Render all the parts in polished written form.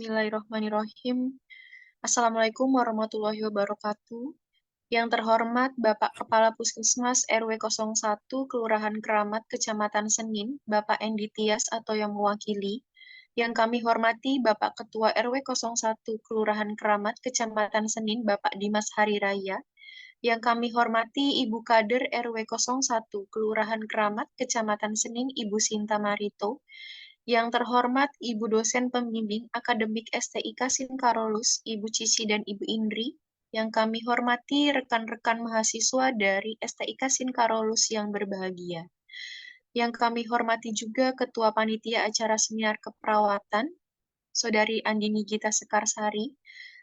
Bismillahirrahmanirrahim. Assalamualaikum warahmatullahi wabarakatuh. Yang terhormat Bapak Kepala Puskesmas RW 01 Kelurahan Keramat Kecamatan Senin, Bapak Endi Tias atau yang mewakili. Yang kami hormati Bapak Ketua RW 01 Kelurahan Keramat Kecamatan Senin, Bapak Dimas Hari Raya. Yang kami hormati Ibu Kader RW 01 Kelurahan Keramat Kecamatan Senin, Ibu Sinta Marito. Yang terhormat Ibu Dosen Pembimbing Akademik STIK Sinkarolus, Ibu Cici dan Ibu Indri. Yang kami hormati rekan-rekan mahasiswa dari STIK Sinkarolus yang berbahagia. Yang kami hormati juga Ketua Panitia Acara Seminar Keperawatan, Saudari Andini Gita Sekarsari,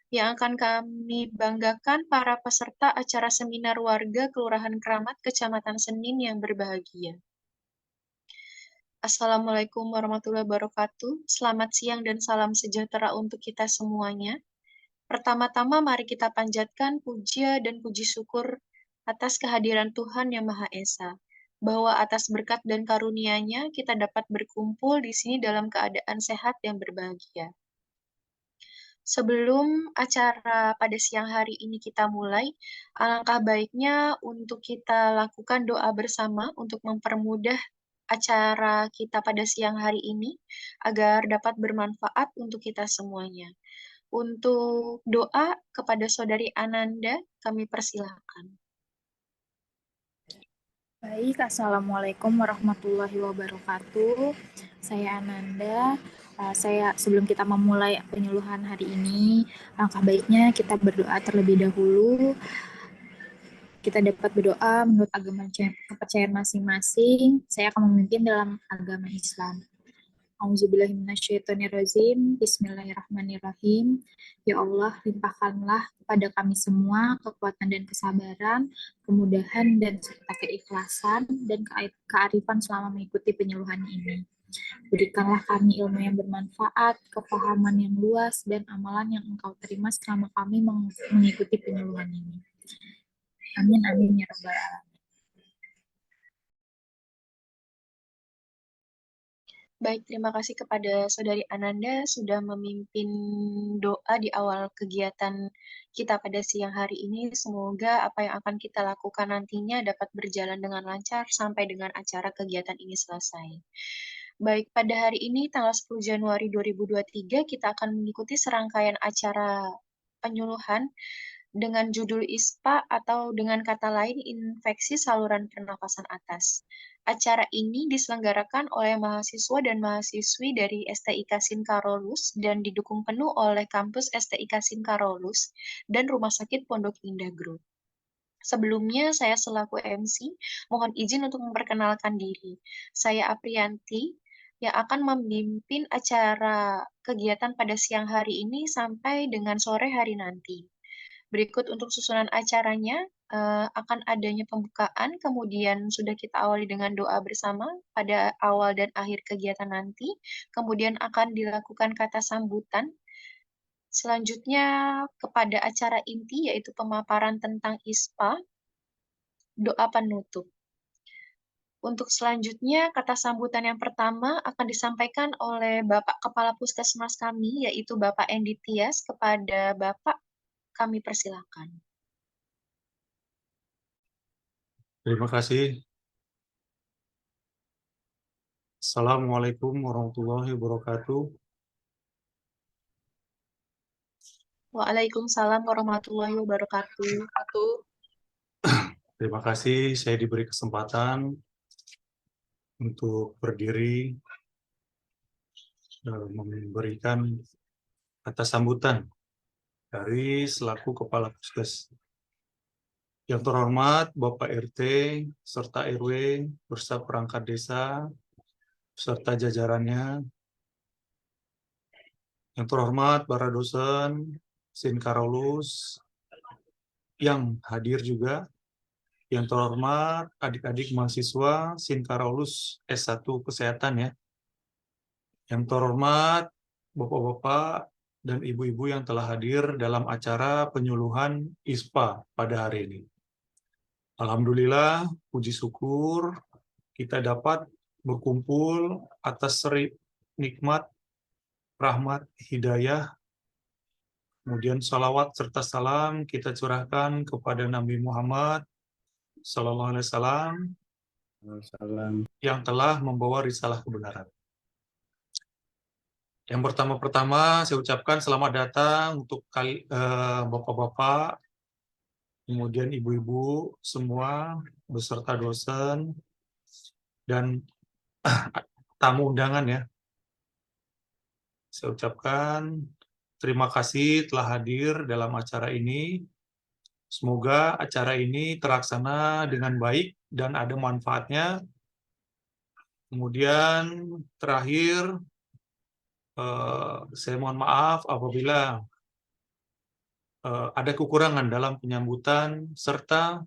yang akan kami banggakan para peserta acara seminar warga Kelurahan Keramat Kecamatan Senin yang berbahagia. Assalamualaikum warahmatullahi wabarakatuh. Selamat siang dan salam sejahtera untuk kita semuanya. Pertama-tama mari kita panjatkan puja dan puji syukur atas kehadiran Tuhan Yang Maha Esa, bahwa atas berkat dan karunia-Nya kita dapat berkumpul di sini dalam keadaan sehat dan berbahagia. Sebelum acara pada siang hari ini kita mulai, alangkah baiknya untuk kita lakukan doa bersama untuk mempermudah acara kita pada siang hari ini agar dapat bermanfaat untuk kita semuanya. Untuk doa kepada Saudari Ananda, kami persilahkan. Baik, Assalamualaikum warahmatullahi wabarakatuh. Saya Ananda. Sebelum kita memulai penyuluhan hari ini, langkah baiknya kita berdoa terlebih dahulu. Kita dapat berdoa menurut agama kepercayaan masing-masing. Saya akan memimpin dalam agama Islam. Auzubillahiminasyaitonirrajim. Bismillahirrahmanirrahim. Ya Allah, limpahkanlah kepada kami semua kekuatan dan kesabaran, kemudahan dan serta keikhlasan dan kearifan selama mengikuti penyuluhan ini. Berikanlah kami ilmu yang bermanfaat, kepahaman yang luas, dan amalan yang Engkau terima selama kami mengikuti penyuluhan ini. Amin, amin, ya Rabbal Alamin. Baik, terima kasih kepada Saudari Ananda sudah memimpin doa di awal kegiatan kita pada siang hari ini. Semoga apa yang akan kita lakukan nantinya dapat berjalan dengan lancar sampai dengan acara kegiatan ini selesai. Baik, pada hari ini tanggal 10 Januari 2023 kita akan mengikuti serangkaian acara penyuluhan dengan judul ISPA atau dengan kata lain infeksi saluran pernafasan atas. Acara ini diselenggarakan oleh mahasiswa dan mahasiswi dari STIK Sinkarolus dan didukung penuh oleh kampus STIK Sinkarolus dan Rumah Sakit Pondok Indah Group. Sebelumnya, saya selaku MC, mohon izin untuk memperkenalkan diri. Saya Aprianti, yang akan memimpin acara kegiatan pada siang hari ini sampai dengan sore hari nanti. Berikut untuk susunan acaranya, akan adanya pembukaan, kemudian sudah kita awali dengan doa bersama pada awal dan akhir kegiatan nanti, kemudian akan dilakukan kata sambutan. Selanjutnya kepada acara inti, yaitu pemaparan tentang ISPA, doa penutup. Untuk selanjutnya, kata sambutan yang pertama akan disampaikan oleh Bapak Kepala Puskesmas kami, yaitu Bapak Endi Tias. Kepada Bapak, kami persilakan. Terima kasih. Assalamualaikum warahmatullahi wabarakatuh. Waalaikumsalam warahmatullahi wabarakatuh. Terima kasih saya diberi kesempatan untuk berdiri dan memberikan kata sambutan dari selaku Kepala Puskes. Yang terhormat Bapak RT serta RW beserta perangkat desa serta jajarannya. Yang terhormat para dosen Sinkarolus yang hadir juga. Yang terhormat adik-adik mahasiswa Sinkarolus S1 Kesehatan ya. Yang terhormat bapak-bapak dan ibu-ibu yang telah hadir dalam acara penyuluhan ISPA pada hari ini. Alhamdulillah, puji syukur kita dapat berkumpul atas nikmat rahmat, hidayah, kemudian salawat serta salam kita curahkan kepada Nabi Muhammad Sallallahu Alaihi Wasallam yang telah membawa risalah kebenaran. Yang pertama-pertama saya ucapkan selamat datang untuk bapak-bapak, kemudian ibu-ibu semua beserta dosen dan tamu undangan ya. Saya ucapkan terima kasih telah hadir dalam acara ini. Semoga acara ini terlaksana dengan baik dan ada manfaatnya. Kemudian terakhir, saya mohon maaf apabila ada kekurangan dalam penyambutan serta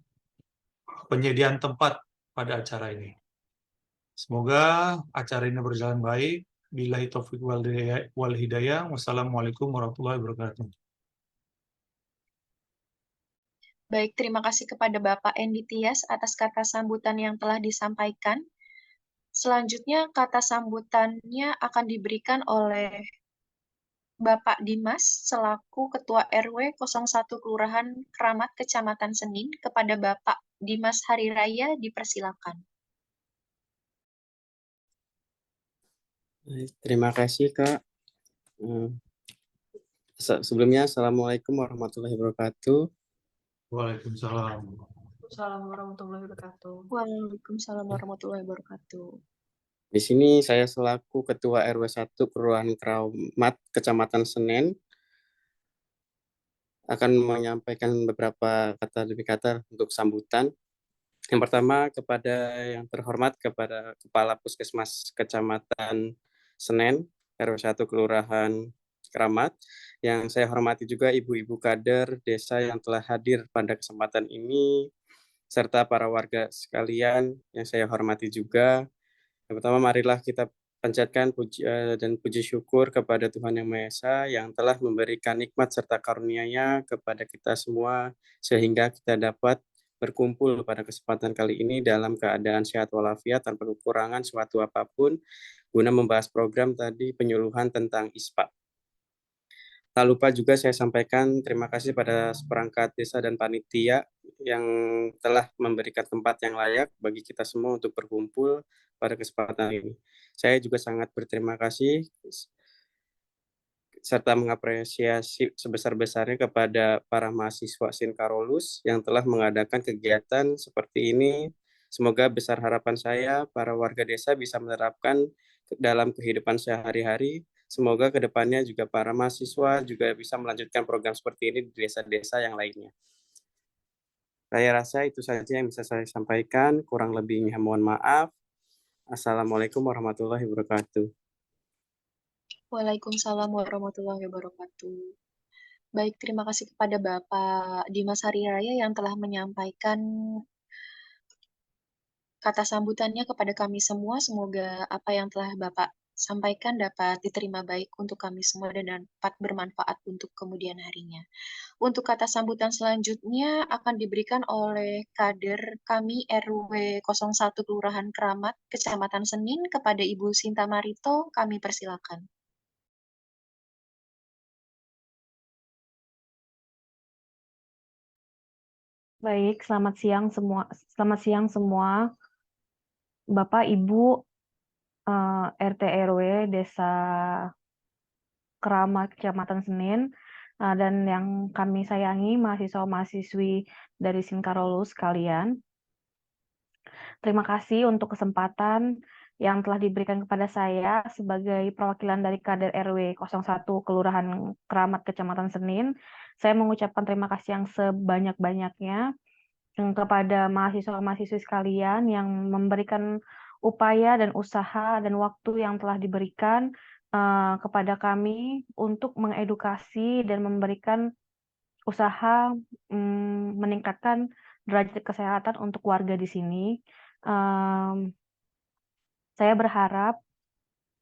penyediaan tempat pada acara ini. Semoga acara ini berjalan baik. Billahi taufiq wal hidayah. Wassalamualaikum warahmatullahi wabarakatuh. Baik, terima kasih kepada Bapak Endi Tias atas kata sambutan yang telah disampaikan. Selanjutnya, kata sambutannya akan diberikan oleh Bapak Dimas selaku Ketua RW 01 Kelurahan Keramat Kecamatan Senin. Kepada Bapak Dimas Hari Raya dipersilakan. Terima kasih, Kak. Sebelumnya, Assalamualaikum warahmatullahi wabarakatuh. Waalaikumsalam. Waalaikumsalam warahmatullahi wabarakatuh. Waalaikumsalam warahmatullahi wabarakatuh. Di sini saya selaku Ketua RW 1 Kelurahan Keramat Kecamatan Senen akan menyampaikan beberapa kata demi kata untuk sambutan. Yang pertama kepada yang terhormat kepada Kepala Puskesmas Kecamatan Senen RW 1 Kelurahan Keramat, yang saya hormati juga ibu-ibu kader desa yang telah hadir pada kesempatan ini, serta para warga sekalian yang saya hormati juga. Yang pertama, marilah kita panjatkan puji dan puji syukur kepada Tuhan Yang Maha Esa yang telah memberikan nikmat serta karunia-Nya kepada kita semua, sehingga kita dapat berkumpul pada kesempatan kali ini dalam keadaan sehat walafiat tanpa kekurangan suatu apapun, guna membahas program tadi penyuluhan tentang ISPA. Tak lupa juga saya sampaikan terima kasih pada seperangkat desa dan panitia yang telah memberikan tempat yang layak bagi kita semua untuk berkumpul pada kesempatan ini. Saya juga sangat berterima kasih serta mengapresiasi sebesar-besarnya kepada para mahasiswa Sinkarolus yang telah mengadakan kegiatan seperti ini. Semoga besar harapan saya para warga desa bisa menerapkan dalam kehidupan sehari-hari. Semoga kedepannya juga para mahasiswa juga bisa melanjutkan program seperti ini di desa-desa yang lainnya. Saya rasa itu saja yang bisa saya sampaikan. Kurang lebihnya mohon maaf. Assalamualaikum warahmatullahi wabarakatuh. Waalaikumsalam warahmatullahi wabarakatuh. Baik, terima kasih kepada Bapak Dimas Hari Raya yang telah menyampaikan kata sambutannya kepada kami semua. Semoga apa yang telah Bapak sampaikan dapat diterima baik untuk kami semua dan dapat bermanfaat untuk kemudian harinya. Untuk kata sambutan selanjutnya akan diberikan oleh kader kami RW 01 Kelurahan Keramat, Kecamatan Senin, kepada Ibu Sinta Marito. Kami persilakan. Baik, selamat siang semua. Bapak, Ibu, RT RW Desa Keramat Kecamatan Senin, dan yang kami sayangi mahasiswa-mahasiswi dari Sinkarolus sekalian. Terima kasih untuk kesempatan yang telah diberikan kepada saya sebagai perwakilan dari kader RW 01 Kelurahan Keramat Kecamatan Senin. Saya mengucapkan terima kasih yang sebanyak-banyaknya kepada mahasiswa-mahasiswi sekalian yang memberikan upaya dan usaha dan waktu yang telah diberikan kepada kami untuk mengedukasi dan memberikan usaha meningkatkan derajat kesehatan untuk warga di sini. Saya berharap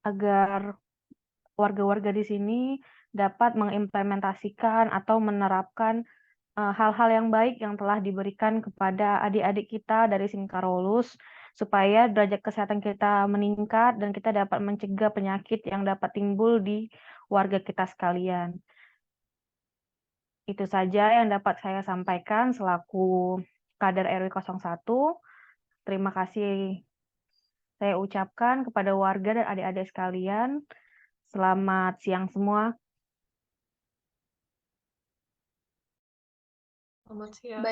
agar warga-warga di sini dapat mengimplementasikan atau menerapkan hal-hal yang baik yang telah diberikan kepada adik-adik kita dari Sinkarolus, supaya derajat kesehatan kita meningkat dan kita dapat mencegah penyakit yang dapat timbul di warga kita sekalian. Itu saja yang dapat saya sampaikan selaku kader RW 01. Terima kasih saya ucapkan kepada warga dan adik-adik sekalian. Selamat siang semua. Selamat siang.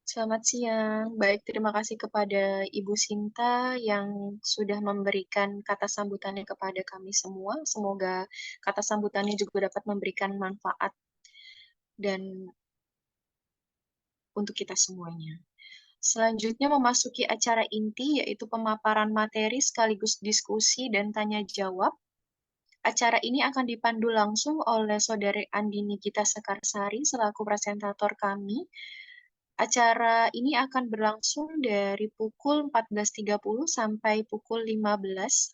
Selamat siang. Baik, terima kasih kepada Ibu Sinta yang sudah memberikan kata sambutannya kepada kami semua. Semoga kata sambutannya juga dapat memberikan manfaat dan untuk kita semuanya. Selanjutnya memasuki acara inti, yaitu pemaparan materi sekaligus diskusi dan tanya jawab. Acara ini akan dipandu langsung oleh Saudari Andini Gita Sekarsari selaku presentator kami. Acara ini akan berlangsung dari pukul 14.30 sampai pukul 15.00,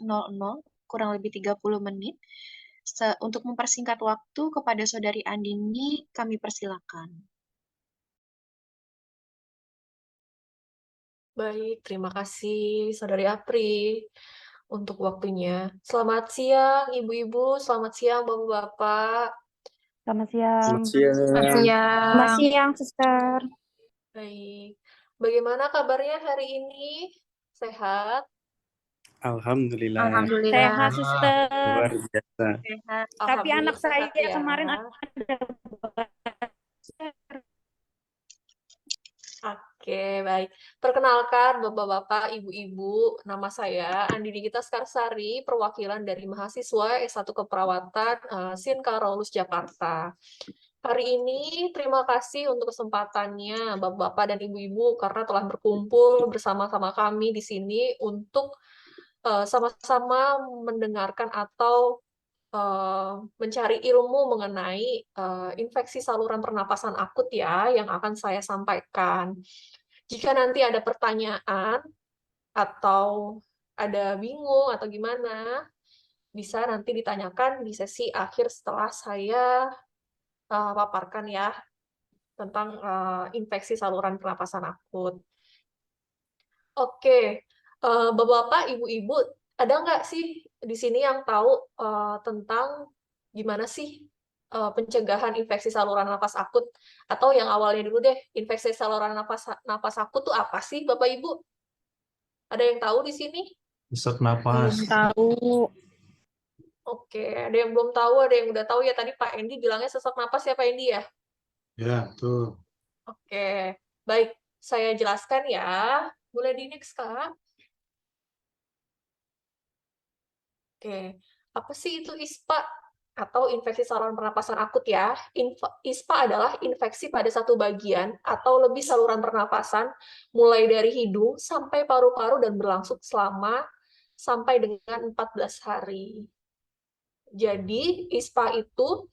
kurang lebih 30 menit. Untuk mempersingkat waktu kepada Saudari Andini, kami persilakan. Baik, terima kasih Saudari Apri untuk waktunya. Selamat siang Ibu-ibu, selamat siang Bapak-bapak. Selamat siang. Selamat siang. Selamat siang. Selamat siang, Suster. Baik, bagaimana kabarnya hari ini? Sehat? Alhamdulillah. Alhamdulillah. Sehat, Suster. Luar biasa. Sehat. Tapi anak saya Alhamdulillah sehat ya. kemarin ada Oke, baik. Perkenalkan Bapak-bapak, Ibu-ibu, nama saya Andini Gita Sekarsari, perwakilan dari mahasiswa S1 Keperawatan SIN Karolus Jakarta. Hari ini terima kasih untuk kesempatannya Bapak-bapak dan Ibu-ibu karena telah berkumpul bersama-sama kami di sini untuk sama-sama mendengarkan atau mencari ilmu mengenai infeksi saluran pernapasan akut ya, yang akan saya sampaikan. Jika nanti ada pertanyaan atau ada bingung atau gimana, bisa nanti ditanyakan di sesi akhir setelah saya paparkan ya tentang infeksi saluran pernapasan akut. Oke, Bapak-bapak, Ibu-ibu, ada nggak sih di sini yang tahu tentang gimana sih pencegahan infeksi saluran napas akut? Atau yang awalnya dulu deh, infeksi saluran napas akut tuh apa sih, Bapak Ibu? Ada yang tahu di sini? Sesak napas. tahu. Oke, ada yang belum tahu, ada yang udah tahu ya. Tadi Pak Endi bilangnya sesak napas ya, Pak Endi ya? Ya, betul. Oke, baik. Saya jelaskan ya. Boleh di next, Kak? Oke, apa sih itu ISPA atau infeksi saluran pernapasan akut ya? ISPA adalah infeksi pada satu bagian atau lebih saluran pernapasan, mulai dari hidung sampai paru-paru dan berlangsung selama sampai dengan 14 hari. Jadi, ISPA itu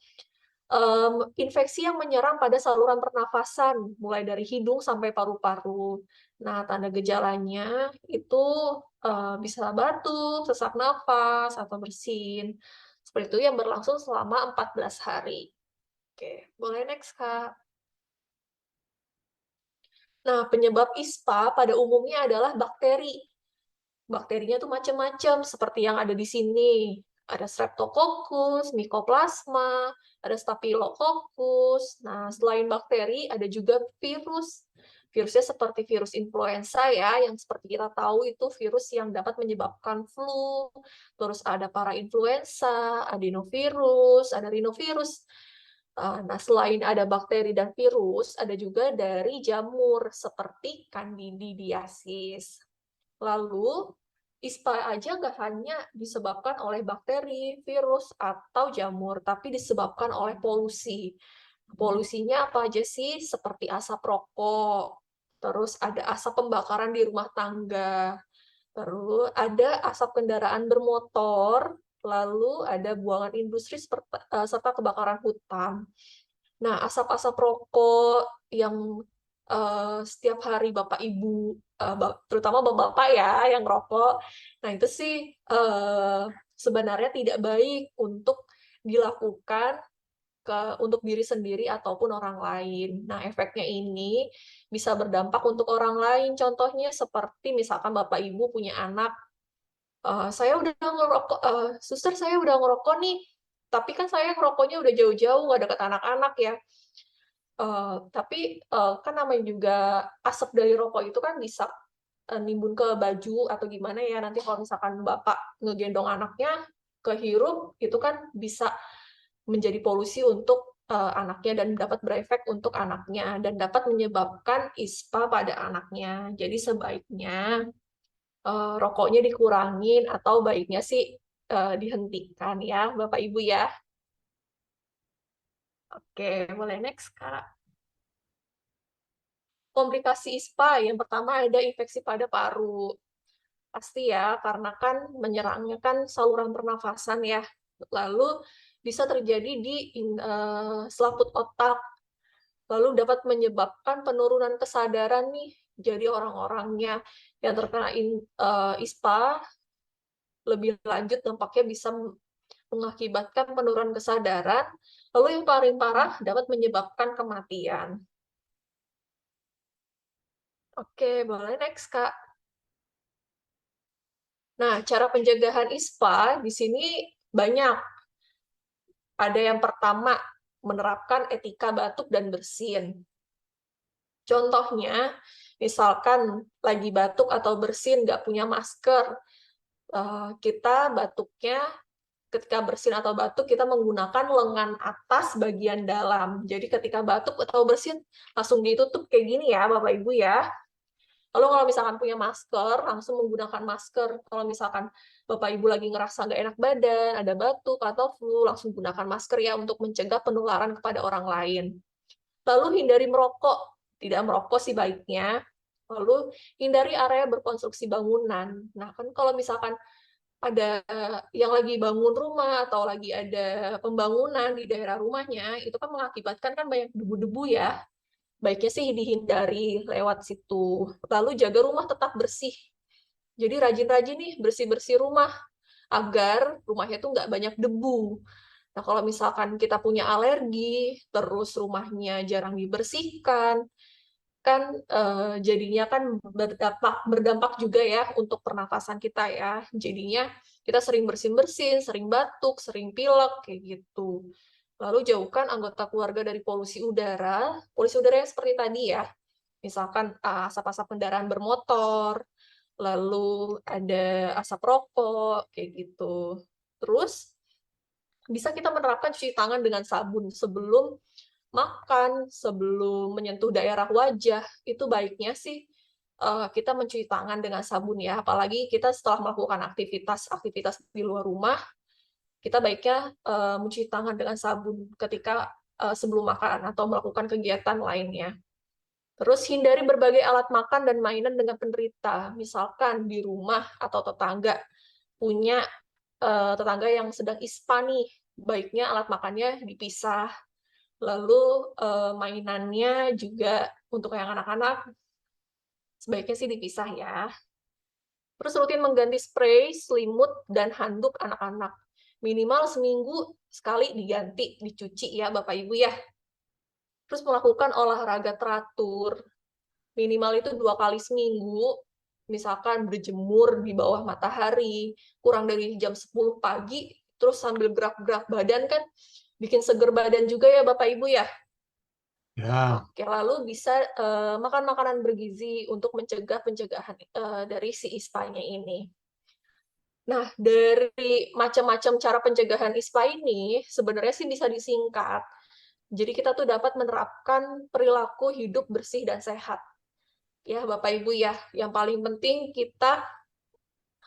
infeksi yang menyerang pada saluran pernafasan, mulai dari hidung sampai paru-paru. Nah, tanda gejalanya itu bisa batuk, sesak nafas, atau bersin. Seperti itu yang berlangsung selama 14 hari. Oke, boleh next, Kak. Nah, penyebab ISPA pada umumnya adalah bakteri. Bakterinya tuh macam-macam, seperti yang ada di sini. Ada Streptococcus, Mycoplasma, ada Staphylococcus. Nah, selain bakteri, ada juga virus. Virusnya seperti virus influenza ya, yang seperti kita tahu itu virus yang dapat menyebabkan flu. Terus ada parainfluenza, adenovirus, ada rhinovirus. Nah, selain ada bakteri dan virus, ada juga dari jamur seperti Candidiasis. Lalu, ISPA aja nggak hanya disebabkan oleh bakteri, virus, atau jamur, tapi disebabkan oleh polusi. Polusinya apa aja sih? Seperti asap rokok, terus ada asap pembakaran di rumah tangga, terus ada asap kendaraan bermotor, lalu ada buangan industri serta kebakaran hutan. Nah, asap-asap rokok yang setiap hari Bapak Ibu, terutama Bapak ya yang rokok, nah itu sih sebenarnya tidak baik untuk dilakukan untuk diri sendiri ataupun orang lain. Nah, efeknya ini bisa berdampak untuk orang lain. Contohnya seperti misalkan Bapak Ibu punya anak, saya udah ngerokok, suster saya udah ngerokok nih, Tapi kan saya ngerokoknya udah jauh-jauh, nggak deket anak-anak ya. Tapi kan namanya juga asap dari rokok itu kan bisa nimbun ke baju atau gimana ya. Nanti kalau misalkan Bapak ngegendong anaknya kehirup, itu kan bisa menjadi polusi untuk anaknya dan dapat berefek untuk anaknya dan dapat menyebabkan ISPA pada anaknya. Jadi sebaiknya rokoknya dikurangin atau baiknya sih dihentikan ya, Bapak Ibu ya. Oke, boleh next, Kak. Komplikasi ISPA, yang pertama ada infeksi pada paru. Pasti ya, karena kan menyerangnya kan saluran pernafasan ya. Lalu bisa terjadi di selaput otak. Lalu dapat menyebabkan penurunan kesadaran nih. Jadi orang-orangnya yang terkena ISPA lebih lanjut dampaknya bisa mengakibatkan penurunan kesadaran. Lalu yang paling parah dapat menyebabkan kematian. Oke, boleh next, Kak. Nah, cara pencegahan ISPA di sini banyak. Ada yang pertama, menerapkan etika batuk dan bersin. Contohnya, misalkan lagi batuk atau bersin, nggak punya masker, kita batuknya ketika bersin atau batuk, kita menggunakan lengan atas bagian dalam. Jadi ketika batuk atau bersin, langsung ditutup kayak gini ya, Bapak Ibu ya. Lalu kalau misalkan punya masker, langsung menggunakan masker. Kalau misalkan Bapak Ibu lagi ngerasa nggak enak badan, ada batuk atau flu, langsung gunakan masker ya untuk mencegah penularan kepada orang lain. Lalu hindari merokok. Tidak merokok sih baiknya. Lalu hindari area berkonstruksi bangunan. Nah, kan kalau misalkan ada yang lagi bangun rumah atau lagi ada pembangunan di daerah rumahnya, itu kan mengakibatkan kan banyak debu-debu ya. Baiknya sih dihindari lewat situ. Lalu jaga rumah tetap bersih. Jadi rajin-rajin nih bersih-bersih rumah agar rumahnya tuh nggak banyak debu. Nah, kalau misalkan kita punya alergi, terus rumahnya jarang dibersihkan, kan jadinya kan berdampak juga ya untuk pernafasan kita ya. Jadinya kita sering bersin-bersin, sering batuk, sering pilek, kayak gitu. Lalu jauhkan anggota keluarga dari polusi udara yang seperti tadi ya. Misalkan asap-asap kendaraan bermotor, lalu ada asap rokok, kayak gitu. Terus bisa kita menerapkan cuci tangan dengan sabun sebelum makan, sebelum menyentuh daerah wajah. Itu baiknya sih kita mencuci tangan dengan sabun ya. Apalagi kita setelah melakukan aktivitas di luar rumah, kita baiknya mencuci tangan dengan sabun ketika sebelum makan atau melakukan kegiatan lainnya. Terus hindari berbagai alat makan dan mainan dengan penderita. Misalkan di rumah atau tetangga punya tetangga yang sedang ISPA nih, baiknya alat makannya dipisah. Lalu mainannya juga untuk yang anak-anak sebaiknya sih dipisah ya. Terus rutin mengganti spray, selimut, dan handuk anak-anak. Minimal seminggu sekali diganti, dicuci ya Bapak Ibu ya. Terus melakukan olahraga teratur. Minimal itu 2 kali seminggu. Misalkan berjemur di bawah matahari, kurang dari jam 10 pagi, terus sambil gerak-gerak badan kan bikin seger badan juga ya Bapak Ibu ya. Ya, Oke, lalu bisa makan makanan bergizi untuk mencegah pencegahan dari si ISPA-nya ini. Nah, dari macam-macam cara pencegahan ISPA ini, sebenarnya sih bisa disingkat. Jadi kita tuh dapat menerapkan perilaku hidup bersih dan sehat. Ya, Bapak Ibu ya, yang paling penting kita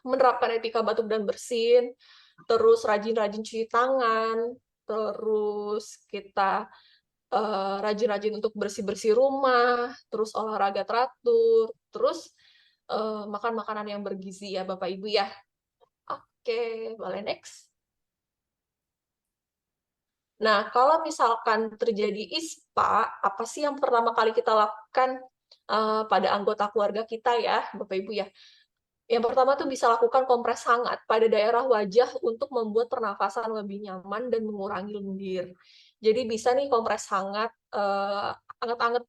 menerapkan etika batuk dan bersin, terus rajin-rajin cuci tangan, terus kita rajin-rajin untuk bersih-bersih rumah, terus olahraga teratur, terus makan makanan yang bergizi ya Bapak Ibu ya. Oke, boleh next. Nah, kalau misalkan terjadi ISPA, apa sih yang pertama kali kita lakukan pada anggota keluarga kita ya, Bapak Ibu ya? Yang pertama tuh bisa lakukan kompres hangat pada daerah wajah untuk membuat pernafasan lebih nyaman dan mengurangi lendir. Jadi bisa nih kompres hangat, anget-anget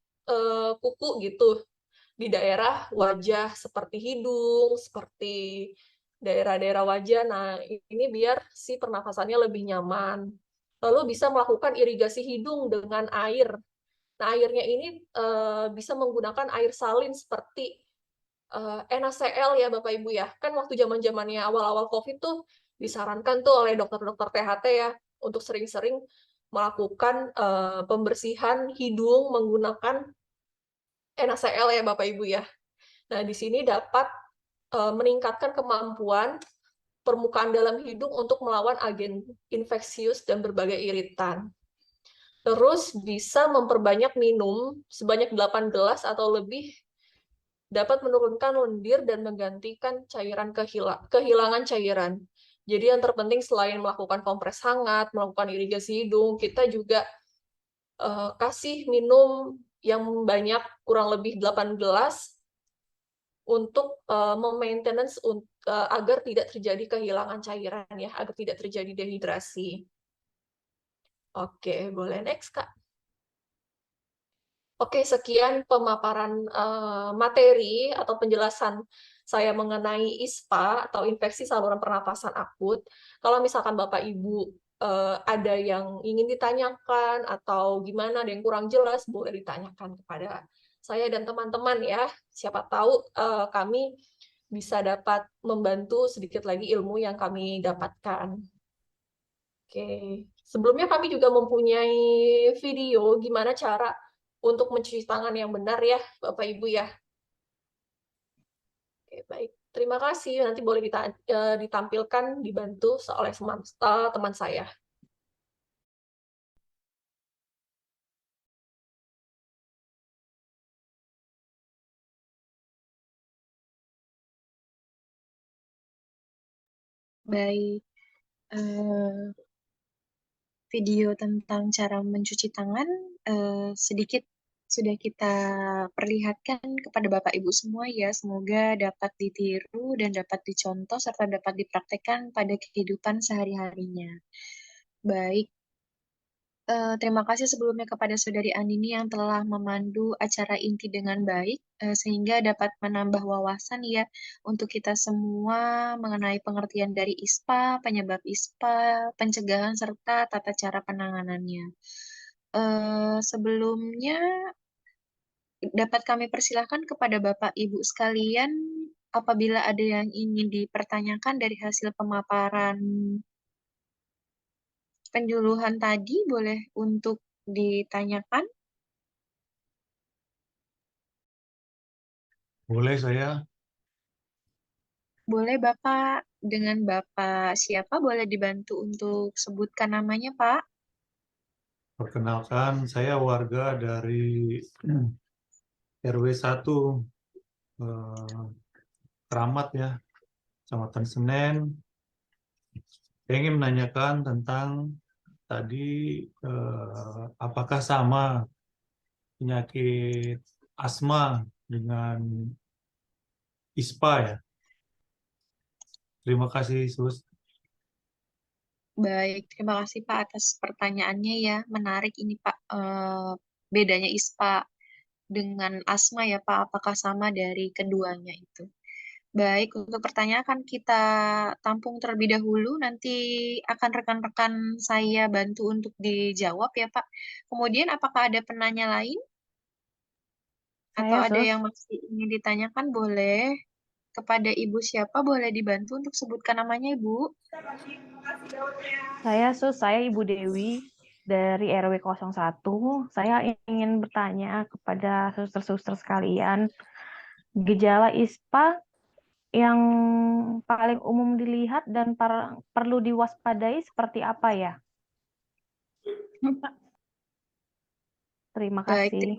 kuku gitu di daerah wajah seperti hidung, seperti daerah-daerah wajah. Nah, ini biar si pernafasannya lebih nyaman. lalu bisa melakukan irigasi hidung dengan air. Nah, airnya ini bisa menggunakan air salin seperti NaCl ya Bapak Ibu ya. Kan waktu zaman-zamannya awal-awal COVID tuh disarankan tuh oleh dokter-dokter THT ya untuk sering-sering melakukan pembersihan hidung menggunakan NaCl ya Bapak Ibu ya. Nah, di sini dapat meningkatkan kemampuan permukaan dalam hidung untuk melawan agen infeksius dan berbagai iritan. Terus bisa memperbanyak minum sebanyak 8 gelas atau lebih, dapat menurunkan lendir dan menggantikan cairan kehilangan cairan. Jadi yang terpenting selain melakukan kompres hangat, melakukan irigasi hidung, kita juga kasih minum yang banyak, kurang lebih 8 gelas, untuk memaintenance agar tidak terjadi kehilangan cairan ya, agar tidak terjadi dehidrasi. Oke, boleh next Kak. Oke, sekian pemaparan materi atau penjelasan saya mengenai ISPA atau infeksi saluran pernapasan akut. Kalau misalkan Bapak Ibu ada yang ingin ditanyakan atau gimana, ada yang kurang jelas, boleh ditanyakan kepada saya dan teman-teman ya. Siapa tahu kami bisa dapat membantu sedikit lagi ilmu yang kami dapatkan. Oke, sebelumnya kami juga mempunyai video gimana cara untuk mencuci tangan yang benar ya, Bapak Ibu ya. Oke, baik. Terima kasih. Nanti boleh ditampilkan, dibantu oleh teman saya. Baik, video tentang cara mencuci tangan sedikit sudah kita perlihatkan kepada Bapak Ibu semua ya. Semoga dapat ditiru dan dapat dicontoh serta dapat dipraktekkan pada kehidupan sehari-harinya. Baik, terima kasih sebelumnya kepada Saudari Andini yang telah memandu acara inti dengan baik, sehingga dapat menambah wawasan ya untuk kita semua mengenai pengertian dari ISPA, penyebab ISPA, pencegahan, serta tata cara penanganannya. Sebelumnya, dapat kami persilahkan kepada Bapak Ibu sekalian, apabila ada yang ingin dipertanyakan dari hasil pemaparan penjuluhan tadi, boleh untuk ditanyakan. Boleh saya Boleh Bapak, dengan Bapak siapa boleh dibantu untuk sebutkan namanya Pak? perkenalkan, saya warga dari RW 1 Keramat ya, Kecamatan Senen. Saya ingin menanyakan tentang tadi apakah sama penyakit asma dengan ISPA ya? Terima kasih, Sus. Baik, terima kasih Pak atas pertanyaannya ya. Menarik ini Pak, bedanya ISPA dengan asma ya Pak, apakah sama dari keduanya itu? Baik, untuk pertanyaan akan kita tampung terlebih dahulu, nanti akan rekan-rekan saya bantu untuk dijawab ya Pak. Kemudian apakah ada penanya lain atau Saya, ada Sus. yang masih ingin ditanyakan, boleh kepada Ibu siapa, boleh dibantu untuk sebutkan namanya Ibu. Saya, Sus. Saya Ibu Dewi dari RW 01. Saya ingin bertanya kepada suster-suster sekalian, gejala ISPA yang paling umum dilihat dan perlu diwaspadai seperti apa ya? Terima Baik, kasih.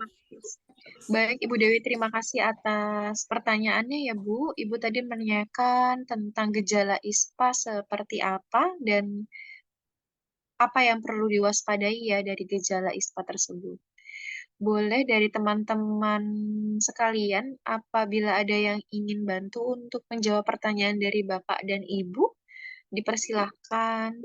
Baik, Ibu Dewi, terima kasih atas pertanyaannya ya, Bu. Ibu tadi menanyakan tentang gejala ISPA seperti apa dan apa yang perlu diwaspadai ya dari gejala ISPA tersebut. Boleh dari teman-teman sekalian, apabila ada yang ingin bantu untuk menjawab pertanyaan dari Bapak dan Ibu, dipersilahkan.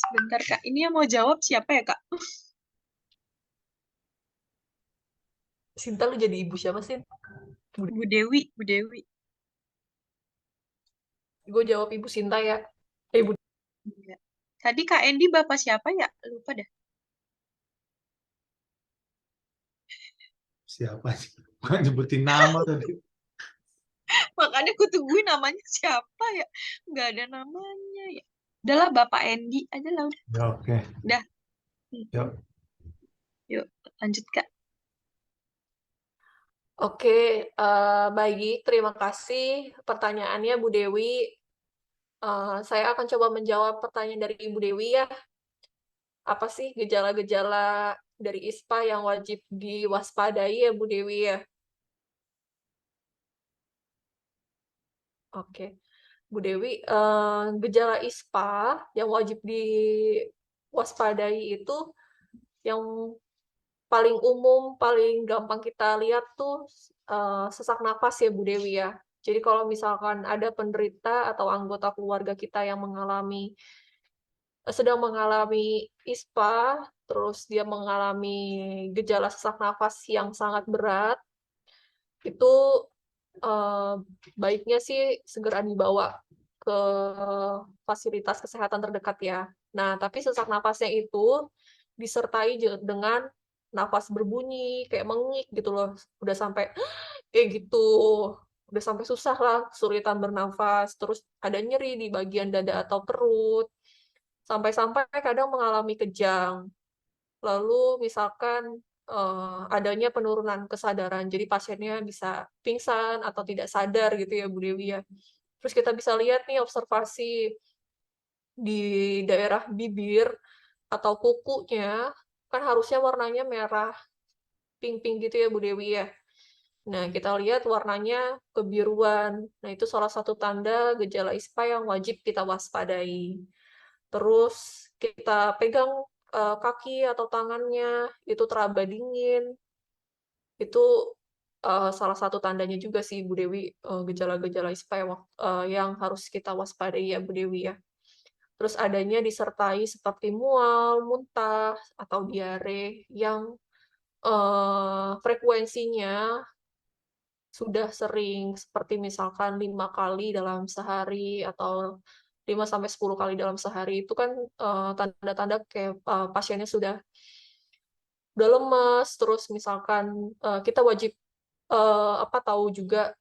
Sebentar, Kak. Ini yang mau jawab siapa ya, Kak? Sinta, lu jadi ibu siapa sih? Bu Dewi, Bu Dewi. Gue jawab Ibu Sinta ya. Ibu. Iya. Tadi Kak Endi bapak siapa ya? Lupa dah. Siapa sih? Bukan nyebutin nama tadi. Makanya aku tungguin namanya siapa ya? Nggak ada namanya ya. Udahlah Bapak Endi aja lah udah. Ya, oke. Dah. Yuk. Yuk, lanjut Kak. Oke, baik. Terima kasih pertanyaannya Bu Dewi. Saya akan coba menjawab pertanyaan dari Ibu Dewi ya. Apa sih gejala-gejala dari ISPA yang wajib diwaspadai ya Bu Dewi ya? Oke, Bu Dewi, gejala ISPA yang wajib diwaspadai itu yang paling umum, paling gampang kita lihat tuh sesak nafas ya Bu Dewi ya. Jadi kalau misalkan ada penderita atau anggota keluarga kita yang sedang mengalami ISPA, terus dia mengalami gejala sesak nafas yang sangat berat, itu baiknya sih segera dibawa ke fasilitas kesehatan terdekat ya. Nah, tapi sesak nafasnya itu disertai dengan nafas berbunyi, kayak mengik gitu loh. Udah sampai kayak gitu. Udah sampai susah lah, kesulitan bernafas. Terus ada nyeri di bagian dada atau perut. Sampai-sampai kadang mengalami kejang. Lalu misalkan adanya penurunan kesadaran, jadi pasiennya bisa pingsan atau tidak sadar gitu ya Bu Dewi ya. Terus kita bisa lihat nih observasi di daerah bibir atau kukunya, kan harusnya warnanya merah pink-pink gitu ya Bu Dewi ya. Nah, kita lihat warnanya kebiruan. Nah, itu salah satu tanda gejala ISPA yang wajib kita waspadai. Terus kita pegang kaki atau tangannya, itu teraba dingin. Itu salah satu tandanya juga sih Bu Dewi, gejala-gejala ISPA yang harus kita waspadai ya Bu Dewi ya. Terus adanya disertai seperti mual, muntah, atau diare yang frekuensinya sudah sering, seperti misalkan 5 kali dalam sehari atau 5-10 kali dalam sehari, itu kan tanda-tanda kayak pasiennya sudah lemes. Terus misalkan kita wajib tahu juga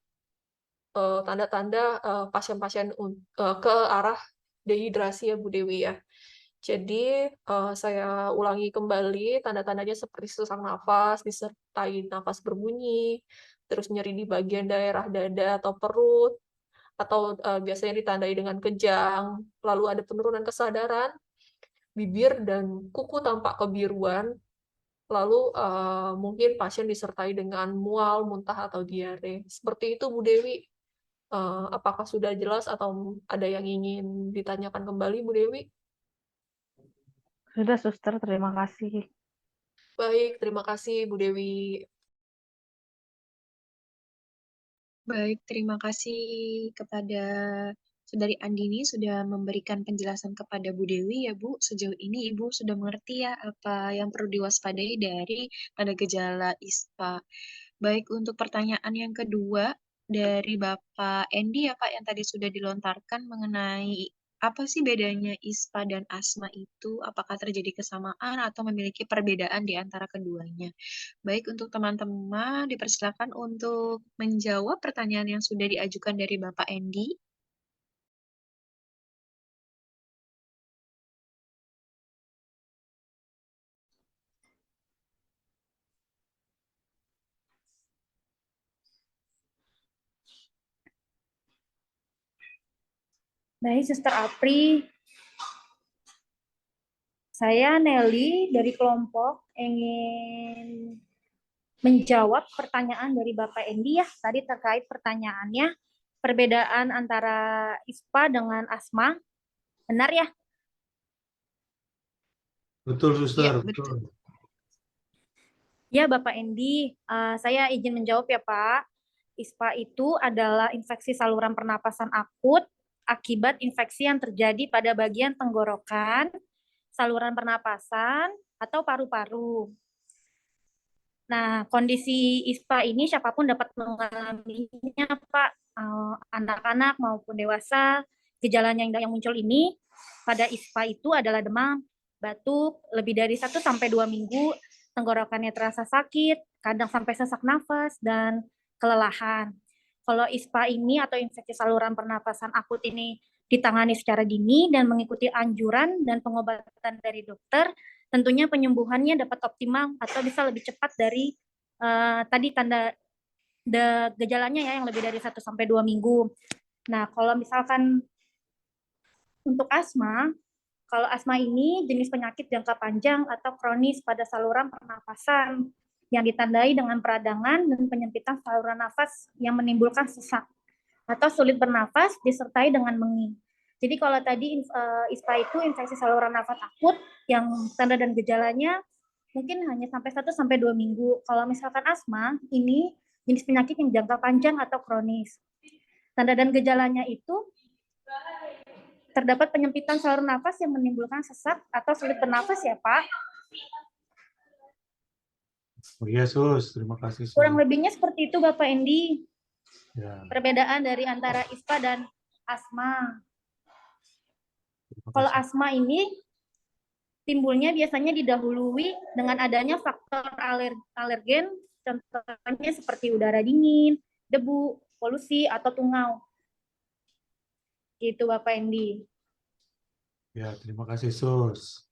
tanda-tanda pasien-pasien ke arah dehidrasi ya Bu Dewi ya. Jadi saya ulangi kembali, tanda-tandanya seperti sesak nafas, disertai nafas berbunyi, terus nyeri di bagian daerah dada atau perut, atau biasanya ditandai dengan kejang, lalu ada penurunan kesadaran, bibir dan kuku tampak kebiruan, lalu mungkin pasien disertai dengan mual, muntah, atau diare. Seperti itu Bu Dewi. Apakah sudah jelas atau ada yang ingin ditanyakan kembali Bu Dewi? Sudah, Suster. Terima kasih. Baik, terima kasih Bu Dewi. Baik, terima kasih kepada Saudari Andini sudah memberikan penjelasan kepada Bu Dewi ya Bu. Sejauh ini Ibu sudah mengerti ya apa yang perlu diwaspadai dari tanda gejala ISPA. Baik, untuk pertanyaan yang kedua dari Bapak Endi ya Pak yang tadi sudah dilontarkan mengenai apa sih bedanya ISPA dan asma itu? Apakah terjadi kesamaan atau memiliki perbedaan di antara keduanya? Baik, untuk teman-teman dipersilakan untuk menjawab pertanyaan yang sudah diajukan dari Bapak Endi. Baik, Suster Apri. Saya Nelly dari kelompok ingin menjawab pertanyaan dari Bapak Endi ya. Tadi terkait pertanyaannya, perbedaan antara ISPA dengan asma. Benar ya? Betul, Suster. Ya, betul. Ya, Bapak Endi. Saya izin menjawab ya, Pak. ISPA itu adalah infeksi saluran pernapasan akut akibat infeksi yang terjadi pada bagian tenggorokan saluran pernapasan, atau paru-paru. Nah, kondisi ISPA ini siapapun dapat mengalaminya, Pak. Anak-anak maupun dewasa, gejalanya yang muncul ini pada ISPA itu adalah demam, batuk, lebih dari 1 sampai 2 minggu, tenggorokannya terasa sakit, kadang sampai sesak nafas, dan kelelahan. Kalau ISPA ini atau infeksi saluran pernapasan akut ini ditangani secara dini dan mengikuti anjuran dan pengobatan dari dokter, tentunya penyembuhannya dapat optimal atau bisa lebih cepat dari tadi tanda gejalanya ya yang lebih dari 1 sampai 2 minggu. Nah, kalau misalkan untuk asma, kalau asma ini jenis penyakit jangka panjang atau kronis pada saluran pernapasan yang ditandai dengan peradangan dan penyempitan saluran nafas yang menimbulkan sesak atau sulit bernafas disertai dengan menging. Jadi kalau tadi ISPA itu infeksi saluran nafas akut yang tanda dan gejalanya mungkin hanya sampai 1 sampai 2 minggu. Kalau misalkan asma, ini jenis penyakit yang jangka panjang atau kronis. Tanda dan gejalanya itu terdapat penyempitan saluran nafas yang menimbulkan sesak atau sulit bernafas ya, Pak. Oh iya, Sus. Terima kasih, Sus. Kurang lebihnya seperti itu, Bapak Endi. Ya, Perbedaan dari antara ISPA dan asma. terima Kalau kasih. asma ini timbulnya biasanya didahului dengan adanya faktor alergen, contohnya seperti udara dingin, debu, polusi, atau tungau. Gitu, Bapak Endi. Ya, terima kasih, Sus.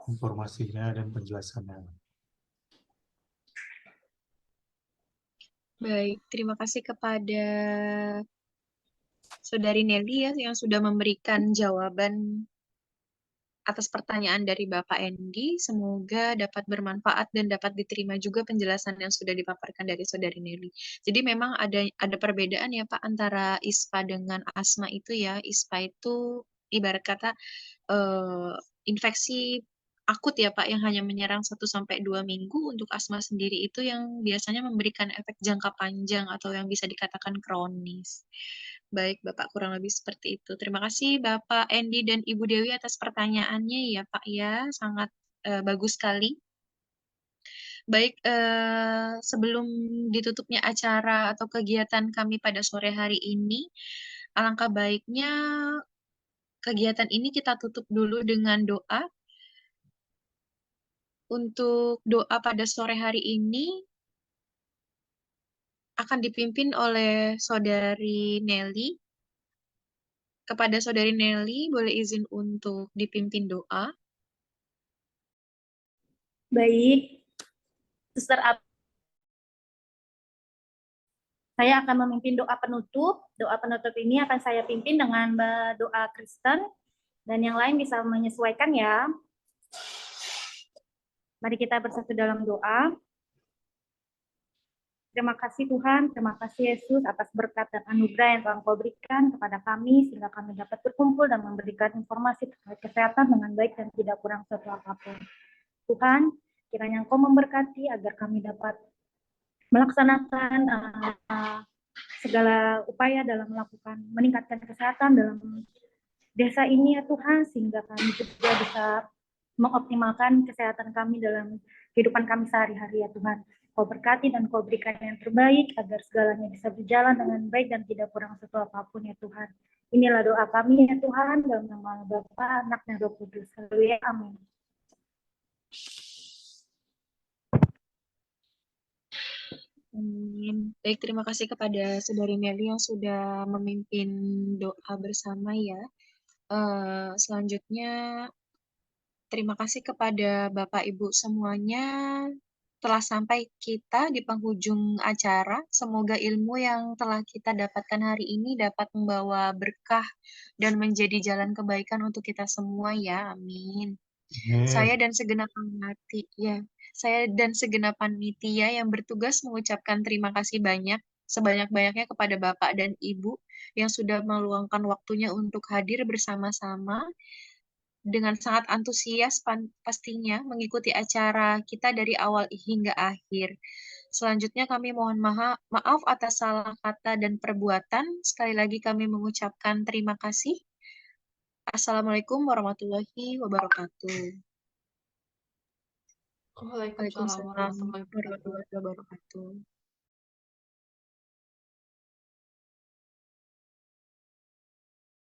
Informasinya dan penjelasannya. Baik, terima kasih kepada Saudari Nelly ya yang sudah memberikan jawaban atas pertanyaan dari Bapak Endi. Semoga dapat bermanfaat dan dapat diterima juga penjelasan yang sudah dipaparkan dari Saudari Nelly. Jadi memang ada perbedaan ya Pak antara ISPA dengan asma itu ya. ISPA itu ibarat kata infeksi akut ya Pak yang hanya menyerang 1 sampai 2 minggu. Untuk asma sendiri itu yang biasanya memberikan efek jangka panjang atau yang bisa dikatakan kronis. Baik, Bapak, kurang lebih seperti itu. Terima kasih Bapak Endi dan Ibu Dewi atas pertanyaannya ya Pak ya, sangat bagus sekali. Baik, sebelum ditutupnya acara atau kegiatan kami pada sore hari ini, alangkah baiknya kegiatan ini kita tutup dulu dengan doa. Untuk doa pada sore hari ini akan dipimpin oleh Saudari Nelly. Kepada Saudari Nelly, boleh izin untuk dipimpin doa. Baik, Suster saya akan memimpin doa penutup. Doa penutup ini akan saya pimpin dengan doa Kristen, dan yang lain bisa menyesuaikan ya. Mari kita bersatu dalam doa. Terima kasih Tuhan, terima kasih Yesus atas berkat dan anugerah yang Tuhan Kau berikan kepada kami, sehingga kami dapat berkumpul dan memberikan informasi terkait kesehatan dengan baik dan tidak kurang suatu apapun. Tuhan, kiranya Engkau memberkati agar kami dapat melaksanakan segala upaya dalam meningkatkan kesehatan dalam desa ini ya Tuhan, sehingga kami juga bisa mengoptimalkan kesehatan kami dalam kehidupan kami sehari-hari ya Tuhan. Kau berkati dan Kau berikan yang terbaik agar segalanya bisa berjalan dengan baik dan tidak kurang suatu apapun ya Tuhan. Inilah doa kami ya Tuhan, dalam nama Bapa, Anak, dan Roh Kudus. Haleluya, amin. Amin. Baik, terima kasih kepada Saudari Nelly yang sudah memimpin doa bersama ya. Selanjutnya, terima kasih kepada Bapak Ibu semuanya telah sampai kita di penghujung acara. Semoga ilmu yang telah kita dapatkan hari ini dapat membawa berkah dan menjadi jalan kebaikan untuk kita semua ya. Amin. Saya dan segenap panitia yang bertugas mengucapkan terima kasih sebanyak-banyaknya kepada Bapak dan Ibu yang sudah meluangkan waktunya untuk hadir bersama-sama dengan sangat antusias pastinya mengikuti acara kita dari awal hingga akhir. Selanjutnya kami mohon maaf atas salah kata dan perbuatan. Sekali lagi kami mengucapkan terima kasih. Assalamualaikum warahmatullahi wabarakatuh. Waalaikumsalam Waalaikumsalam warahmatullahi wabarakatuh. warahmatullahi wabarakatuh.